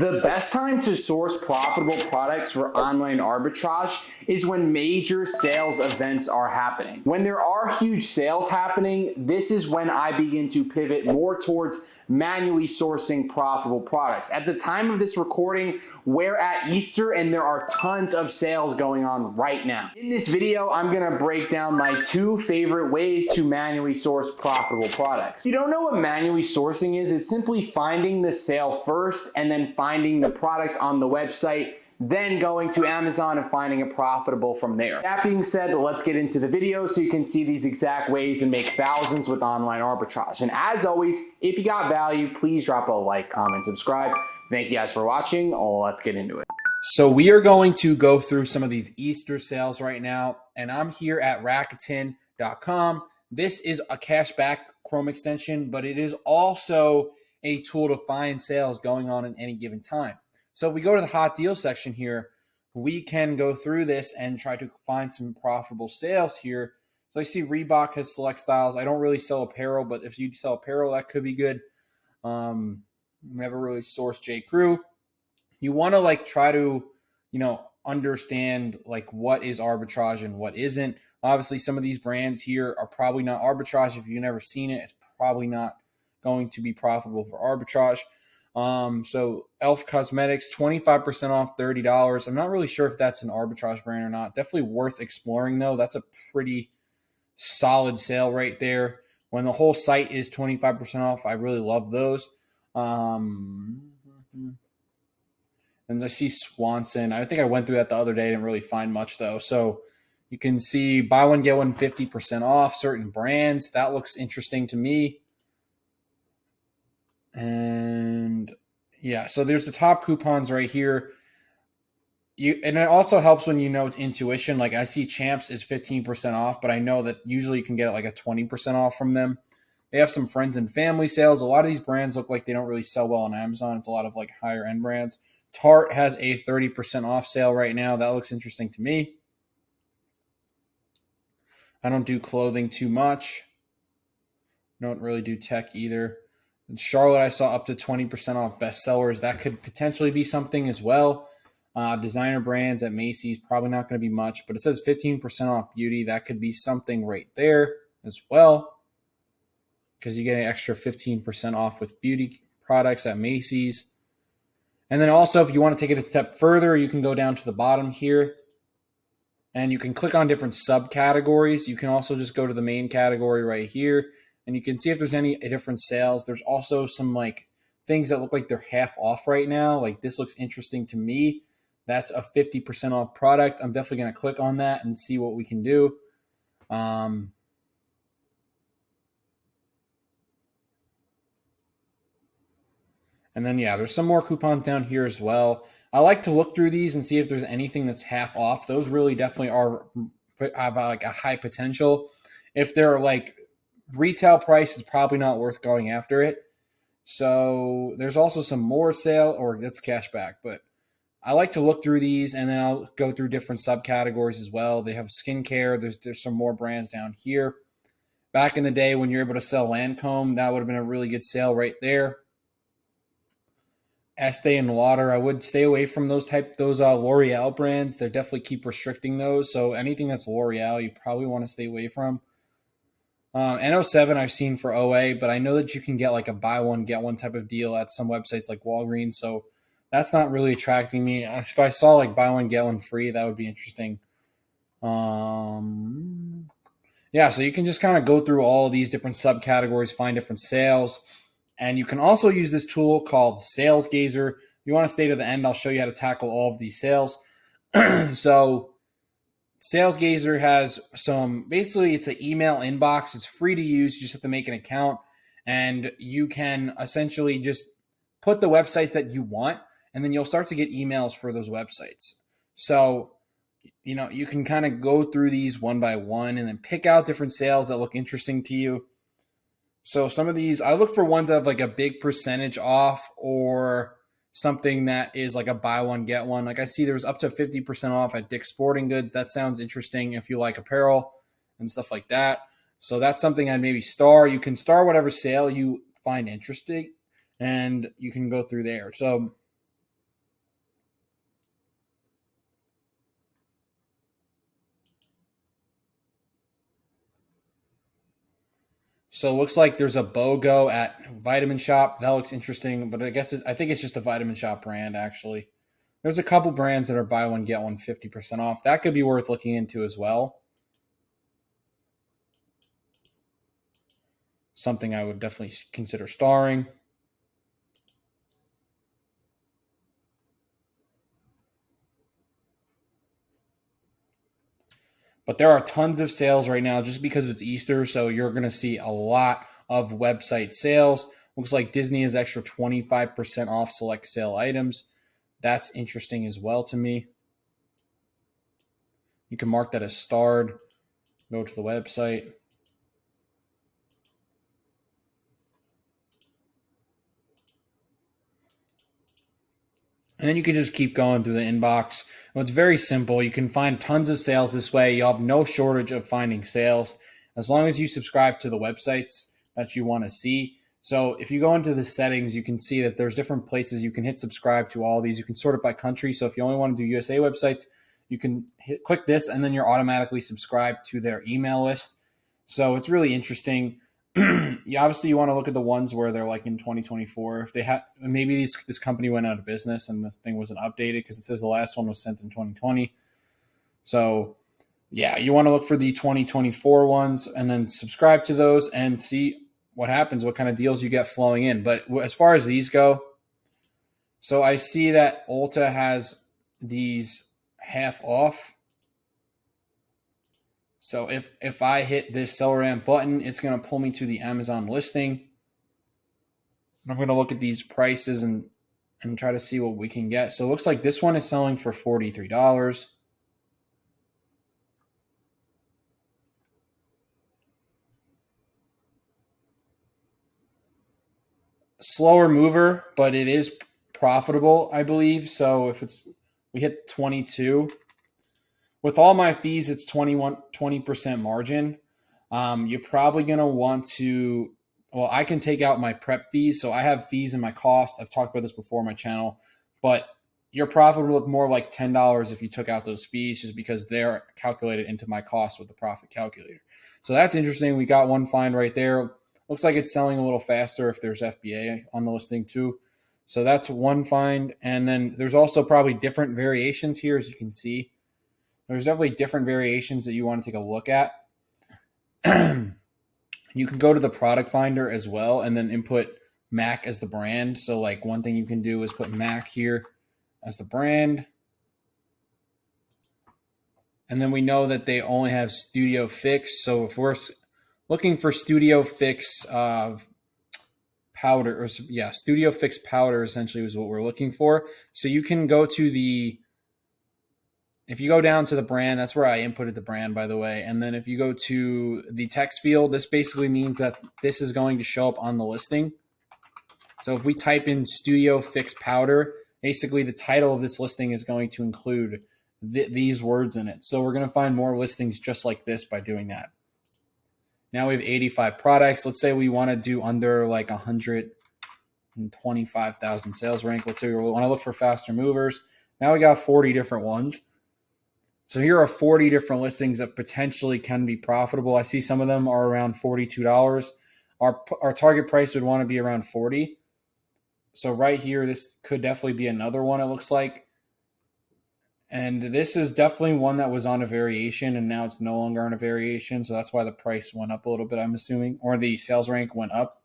The best time to source profitable products for online arbitrage is when major sales events are happening. When there are huge sales happening, this is when I begin to pivot more towards manually sourcing profitable products. At the time of this recording, we're at Easter and there are tons of sales going on right now. In this video, I'm gonna break down my 2 favorite ways to manually source profitable products. If you don't know what manually sourcing is, it's simply finding the sale first and then finding the product on the website, then going to Amazon and finding it profitable from there. That being said, let's get into the video so you can see these exact ways and make thousands with online arbitrage. And as always, if you got value, please drop a like, comment, subscribe. Thank you guys for watching. Let's get into it. So we are going to go through some of these Easter sales right now, and I'm here at Rakuten.com. This is a cashback Chrome extension, but it is also a tool to find sales going on at any given time. So if we go to the hot deal section here, we can go through this and try to find some profitable sales here. So I see Reebok has select styles. I don't really sell apparel, but if you sell apparel, that could be good. Never really sourced J. Crew. You want to try to, understand what is arbitrage and what isn't. Obviously, some of these brands here are probably not arbitrage. If you've never seen it, it's probably not going to be profitable for arbitrage. So Elf Cosmetics, 25% off, $30. I'm not really sure if that's an arbitrage brand or not. Definitely worth exploring though. That's a pretty solid sale right there. When the whole site is 25% off, I really love those. And I see Swanson. I think I went through that the other day. I didn't really find much though. So you can see buy one, get one 50% off certain brands. That looks interesting to me. And yeah, so there's the top coupons right here. And it also helps when you know intuition. Like I see Champs is 15% off, but I know that usually you can get a 20% off from them. They have some friends and family sales. A lot of these brands look like they don't really sell well on Amazon. It's a lot of higher end brands. Tarte has a 30% off sale right now. That looks interesting to me. I don't do clothing too much. Don't really do tech either. In Charlotte, I saw up to 20% off bestsellers. That could potentially be something as well. Designer brands at Macy's, probably not going to be much, but it says 15% off beauty. That could be something right there as well, because you get an extra 15% off with beauty products at Macy's. And then also, if you want to take it a step further, you can go down to the bottom here, and you can click on different subcategories. You can also just go to the main category right here, and you can see if there's any different sales. There's also some things that look like they're half off right now. This looks interesting to me. That's a 50% off product. I'm definitely going to click on that and see what we can do. And then, yeah, there's some more coupons down here as well. I like to look through these and see if there's anything that's half off. Those really definitely have a high potential. If they're retail price, is probably not worth going after it. So there's also some more sale, or that's cash back. But I like to look through these, and then I'll go through different subcategories as well. They have skincare. There's some more brands down here. Back in the day when you're able to sell Lancome, that would have been a really good sale right there. Estee and Lauder, I would stay away from those L'Oreal brands. They definitely keep restricting those. So anything that's L'Oreal, you probably want to stay away from. N07 I've seen for OA, but I know that you can get a buy one, get one type of deal at some websites like Walgreens. So that's not really attracting me. If I saw buy one, get one free, that would be interesting. Yeah, so you can just kind of go through all of these different subcategories, find different sales. And you can also use this tool called Sales Gazer. If you want to stay to the end, I'll show you how to tackle all of these sales. So Sales Gazer has basically it's an email inbox. It's free to use. You just have to make an account, and you can essentially just put the websites that you want, and then you'll start to get emails for those websites. So, you can kind of go through these one by one and then pick out different sales that look interesting to you. So some of these, I look for ones that have a big percentage off, or something that is a buy one, get one. I see there's up to 50% off at Dick's Sporting Goods. That sounds interesting if you like apparel and stuff like that. So that's something I'd maybe star. You can star whatever sale you find interesting, and you can go through there. So So it looks like there's a BOGO at Vitamin Shop. That looks interesting, but I think it's just a Vitamin Shop brand, actually. There's a couple brands that are buy one, get one 50% off. That could be worth looking into as well. Something I would definitely consider starring. But there are tons of sales right now just because it's Easter, so you're going to see a lot of website sales. Looks like Disney is extra 25% off select sale items. That's interesting as well to me. You can mark that as starred. Go to the website. And then you can just keep going through the inbox. Well, it's very simple. You can find tons of sales this way. You'll have no shortage of finding sales as long as you subscribe to the websites that you want to see. So if you go into the settings, you can see that there's different places you can hit subscribe to all these. You can sort it by country. So if you only want to do USA websites, you can click this and then you're automatically subscribed to their email list. So it's really interesting. Obviously you want to look at the ones where they're like in 2024. If they have, maybe this company went out of business and this thing wasn't updated because it says the last one was sent in 2020. So yeah, you want to look for the 2024 ones and then subscribe to those and see what happens, what kind of deals you get flowing in. But as far as these go, so I see that Ulta has these half off. So if I hit this sell ramp button, it's going to pull me to the Amazon listing. I'm going to look at these prices and try to see what we can get. So it looks like this one is selling for $43. Slower mover, but it is profitable, I believe. So if we hit 22, with all my fees, it's 20% margin. You're probably going to want to, well, I can take out my prep fees. So I have fees in my cost. I've talked about this before on my channel, but your profit would look more like $10 if you took out those fees just because they're calculated into my cost with the profit calculator. So that's interesting. We got one find right there. Looks like it's selling a little faster if there's FBA on the listing too. So that's one find. And then there's also probably different variations here, as you can see. There's definitely different variations that you want to take a look at. You can go to the product finder as well and then input Mac as the brand. So like one thing you can do is put Mac here as the brand. And then we know that they only have Studio Fix. So if we're looking for Studio Fix powder, or yeah, Studio Fix powder essentially is what we're looking for. So you can go to if you go down to the brand, that's where I inputted the brand, by the way. And then if you go to the text field, this basically means that this is going to show up on the listing. So if we type in Studio Fix Powder, basically the title of this listing is going to include these words in it. So we're going to find more listings just like this by doing that. Now we have 85 products. Let's say we want to do under like 125,000 sales rank. Let's say we want to look for faster movers. Now we got 40 different ones. So here are 40 different listings that potentially can be profitable. I see some of them are around $42. Our target price would want to be around 40. So right here, this could definitely be another one, it looks like. And this is definitely one that was on a variation, and now it's no longer on a variation. So that's why the price went up a little bit, I'm assuming, or the sales rank went up.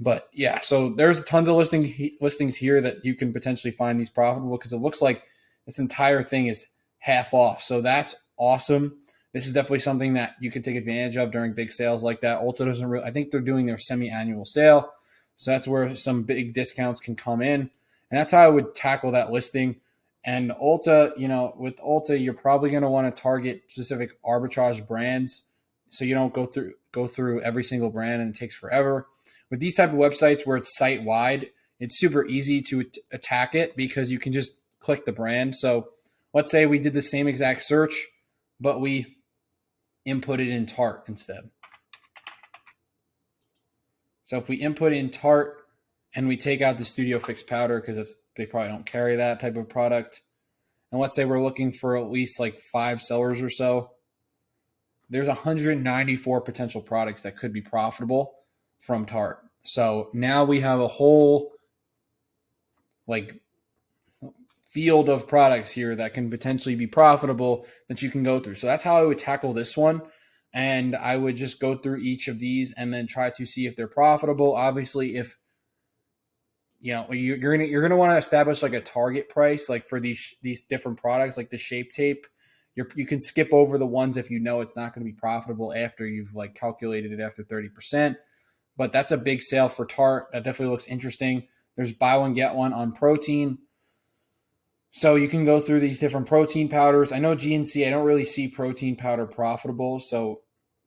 But yeah, so there's tons of listings here that you can potentially find these profitable because it looks like this entire thing is half off. So that's awesome. This is definitely something that you can take advantage of during big sales like that. Ulta doesn't really, I think they're doing their semi-annual sale. So that's where some big discounts can come in. And that's how I would tackle that listing. And Ulta, with Ulta, you're probably going to want to target specific arbitrage brands so you don't go through every single brand and it takes forever. With these type of websites where it's site-wide, it's super easy to attack it because you can just click the brand. So let's say we did the same exact search, but we inputted in Tarte instead. So if we input in Tarte and we take out the Studio Fix powder because they probably don't carry that type of product, and let's say we're looking for at least like 5 sellers or so, there's 194 potential products that could be profitable. from Tarte. So now we have a whole like field of products here that can potentially be profitable that you can go through. So that's how I would tackle this one. And I would just go through each of these and then try to see if they're profitable. Obviously, if you're gonna want to establish like a target price, like for these different products, like the Shape Tape. You can skip over the ones if you know it's not going to be profitable after you've like calculated it after 30%. But that's a big sale for Tarte. That definitely looks interesting. There's buy one, get one on protein. So you can go through these different protein powders. I know GNC, I don't really see protein powder profitable. So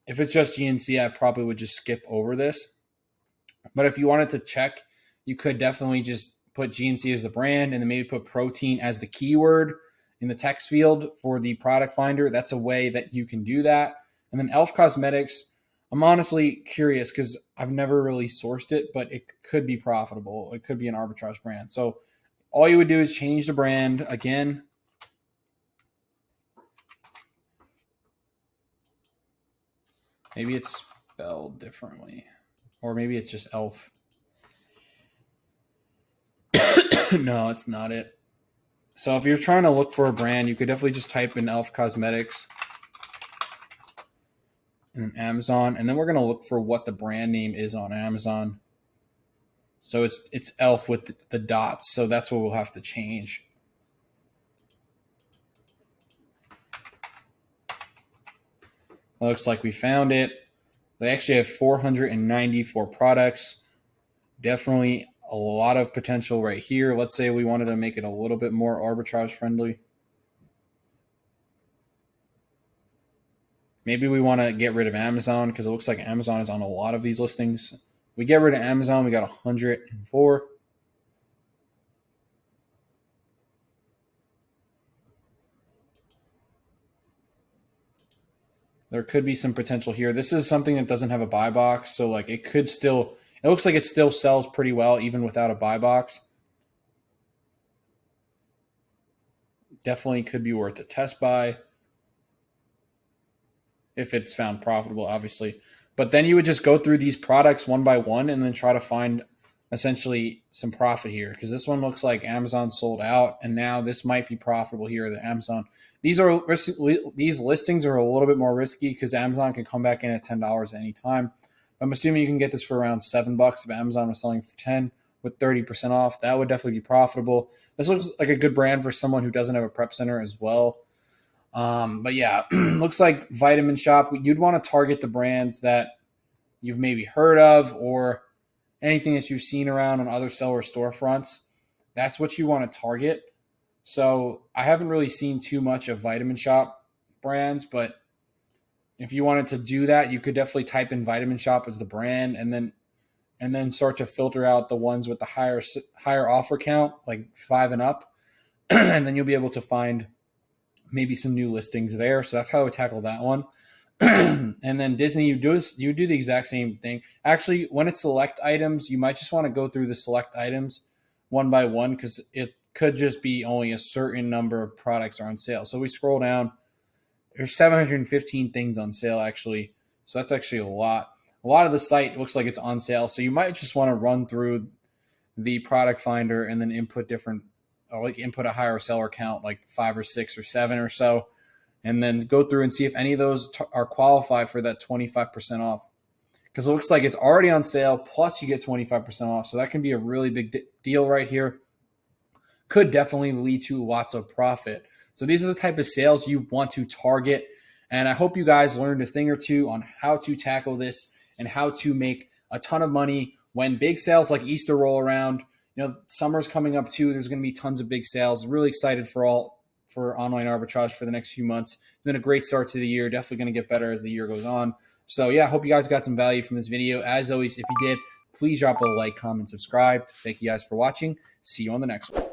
if it's just GNC, I probably would just skip over this. But if you wanted to check, you could definitely just put GNC as the brand and then maybe put protein as the keyword in the text field for the product finder. That's a way that you can do that. And then Elf Cosmetics, I'm honestly curious because I've never really sourced it, but it could be profitable. It could be an arbitrage brand. So all you would do is change the brand again. Maybe it's spelled differently, or maybe it's just Elf. No, it's not it. So if you're trying to look for a brand, you could definitely just type in Elf Cosmetics and Amazon, and then we're going to look for what the brand name is on Amazon. So it's Elf with the dots, so that's what we'll have to change. Looks like we found it. They actually have 494 products. Definitely a lot of potential right here. Let's say we wanted to make it a little bit more arbitrage friendly. Maybe we want to get rid of Amazon because it looks like Amazon is on a lot of these listings. We get rid of Amazon, we got 104. There could be some potential here. This is something that doesn't have a buy box, so like it could still, it looks like it still sells pretty well even without a buy box. Definitely could be worth a test buy if it's found profitable, obviously. But then you would just go through these products one by one and then try to find essentially some profit here, because this one looks like Amazon sold out, and now this might be profitable here. The Amazon, these listings are a little bit more risky because Amazon can come back in at $10 at any time. I'm assuming you can get this for around $7 if Amazon was selling for 10 with 30% off. That would definitely be profitable. This looks like a good brand for someone who doesn't have a prep center as well. But yeah, looks like Vitamin Shop. You'd want to target the brands that you've maybe heard of or anything that you've seen around on other seller storefronts. That's what you want to target. So I haven't really seen too much of Vitamin Shop brands, but if you wanted to do that, you could definitely type in Vitamin Shop as the brand and then start to filter out the ones with the higher offer count, like 5 and up. And then you'll be able to find maybe some new listings there. So that's how I would tackle that one. And then Disney, you do the exact same thing. Actually, when it's select items, you might just want to go through the select items one by one because it could just be only a certain number of products are on sale. So we scroll down. There's 715 things on sale, actually. So that's actually a lot. A lot of the site looks like it's on sale. So you might just want to run through the product finder and then input a higher seller count, like 5 or 6 or 7 or so, and then go through and see if any of those are qualified for that 25% off. Because it looks like it's already on sale, plus you get 25% off. So that can be a really big deal right here. Could definitely lead to lots of profit. So these are the type of sales you want to target. And I hope you guys learned a thing or two on how to tackle this and how to make a ton of money when big sales like Easter roll around. You know, summer's coming up too. There's going to be tons of big sales. Really excited for online arbitrage for the next few months. It's been a great start to the year. Definitely going to get better as the year goes on. So yeah, I hope you guys got some value from this video. As always, if you did, please drop a like, comment, subscribe. Thank you guys for watching. See you on the next one.